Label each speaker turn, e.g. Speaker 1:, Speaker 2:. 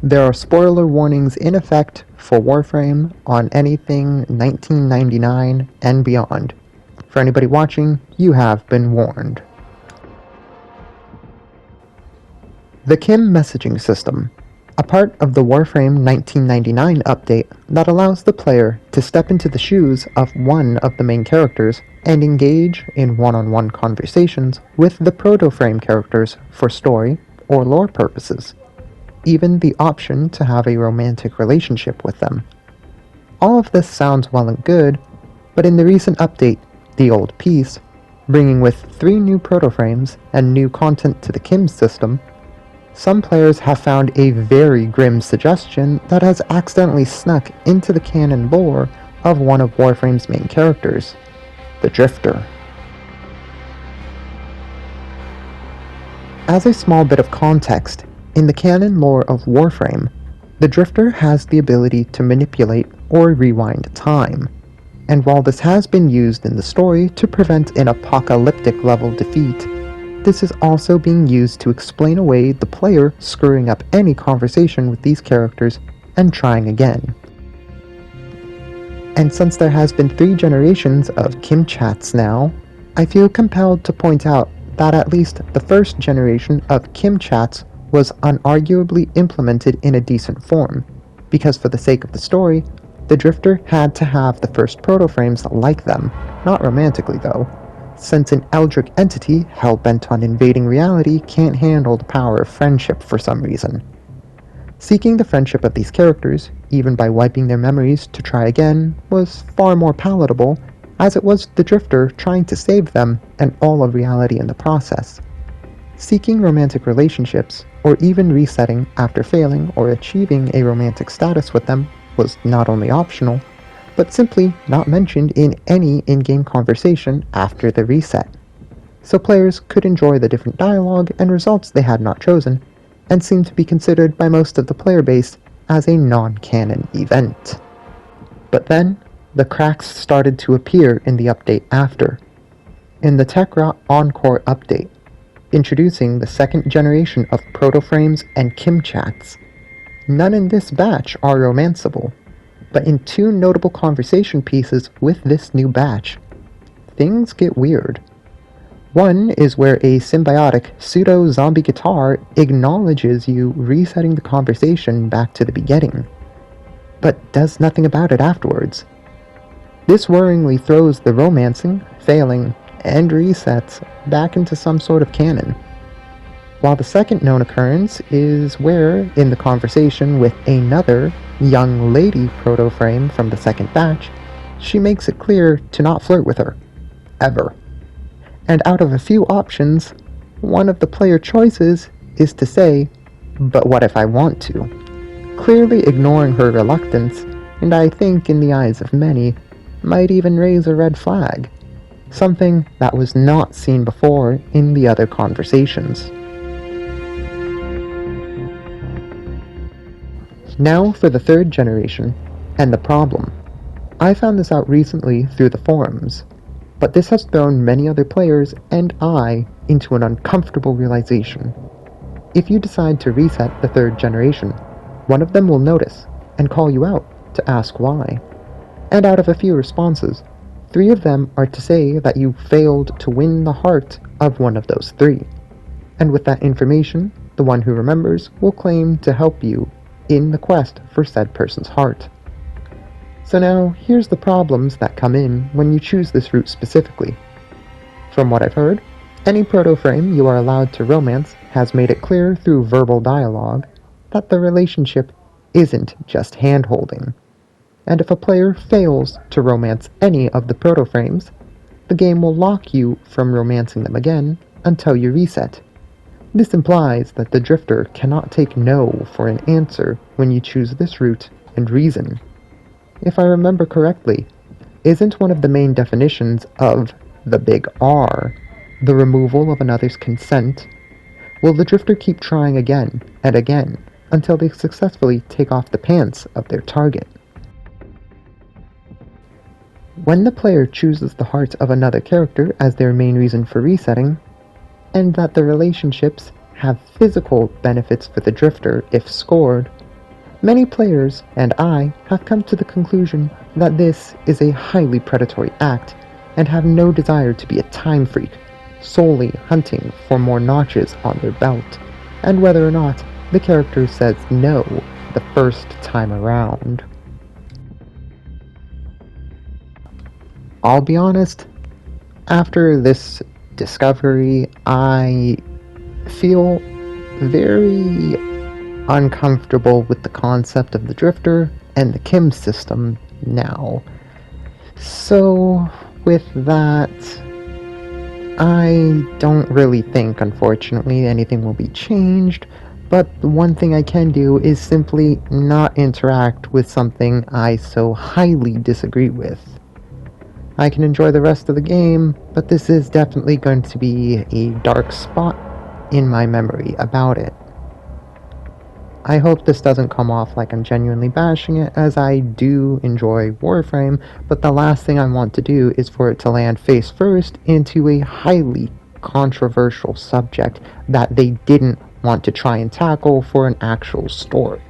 Speaker 1: There are spoiler warnings in effect for Warframe on anything 1999 and beyond. For anybody watching, you have been warned. The Kim messaging system, a part of the Warframe 1999 update that allows the player to step into the shoes of one of the main characters and engage in one-on-one conversations with the proto-frame characters for story or lore purposes. Even the option to have a romantic relationship with them. All of this sounds well and good, but in the recent update, The Old Peace, bringing with 3 new proto-frames and new content to the Kim system, some players have found a very grim suggestion that has accidentally snuck into the canon lore of one of Warframe's main characters, the Drifter. As a small bit of context, in the canon lore of Warframe, the Drifter has the ability to manipulate or rewind time, and while this has been used in the story to prevent an apocalyptic level defeat, this is also being used to explain away the player screwing up any conversation with these characters and trying again. And since there has been 3 generations of Kim chats now, I feel compelled to point out that at least the first generation of Kim chats was unarguably implemented in a decent form, because for the sake of the story, the Drifter had to have the first proto-frames like them, not romantically though, since an eldritch entity hell-bent on invading reality can't handle the power of friendship for some reason. Seeking the friendship of these characters, even by wiping their memories to try again, was far more palatable, as it was the Drifter trying to save them and all of reality in the process. Seeking romantic relationships, or even resetting after failing or achieving a romantic status with them, was not only optional, but simply not mentioned in any in-game conversation after the reset. So players could enjoy the different dialogue and results they had not chosen, and seemed to be considered by most of the player base as a non-canon event. But then, the cracks started to appear in the update after. In the TechRot Encore update, introducing the second generation of proto-frames and Kim chats. None in this batch are romanceable, but in 2 notable conversation pieces with this new batch, things get weird. One is where a symbiotic pseudo-zombie guitar acknowledges you resetting the conversation back to the beginning, but does nothing about it afterwards. This worryingly throws the romancing, failing, and resets back into some sort of canon. While the second known occurrence is where, in the conversation with another young lady proto-frame from the second batch, she makes it clear to not flirt with her. Ever. And out of a few options, one of the player choices is to say, "But what if I want to?" Clearly ignoring her reluctance, and I think in the eyes of many, might even raise a red flag. Something that was not seen before in the other conversations. Now for the 3rd generation, and the problem. I found this out recently through the forums, but this has thrown many other players and I into an uncomfortable realization. If you decide to reset the 3rd generation, one of them will notice and call you out to ask why. And out of a few responses, 3 of them are to say that you failed to win the heart of one of those 3. And with that information, the one who remembers will claim to help you in the quest for said person's heart. So now, here's the problems that come in when you choose this route specifically. From what I've heard, any proto-frame you are allowed to romance has made it clear through verbal dialogue that the relationship isn't just hand-holding. And if a player fails to romance any of the proto-frames, the game will lock you from romancing them again until you reset. This implies that the Drifter cannot take no for an answer when you choose this route and reason. If I remember correctly, isn't one of the main definitions of the big R the removal of another's consent? Will the Drifter keep trying again and again until they successfully take off the pants of their target? When the player chooses the heart of another character as their main reason for resetting, and that the relationships have physical benefits for the Drifter if scored, Many players, and I, have come to the conclusion that this is a highly predatory act, and have no desire to be a time freak, solely hunting for more notches on their belt, and whether or not the character says no the first time around. I'll be honest, after this discovery, I feel very uncomfortable with the concept of the Drifter and the Kim system now. So, with that, I don't really think, unfortunately, anything will be changed, but the one thing I can do is simply not interact with something I so highly disagree with. I can enjoy the rest of the game, but this is definitely going to be a dark spot in my memory about it. I hope this doesn't come off like I'm genuinely bashing it, as I do enjoy Warframe, but the last thing I want to do is for it to land face first into a highly controversial subject that they didn't want to try and tackle for an actual story.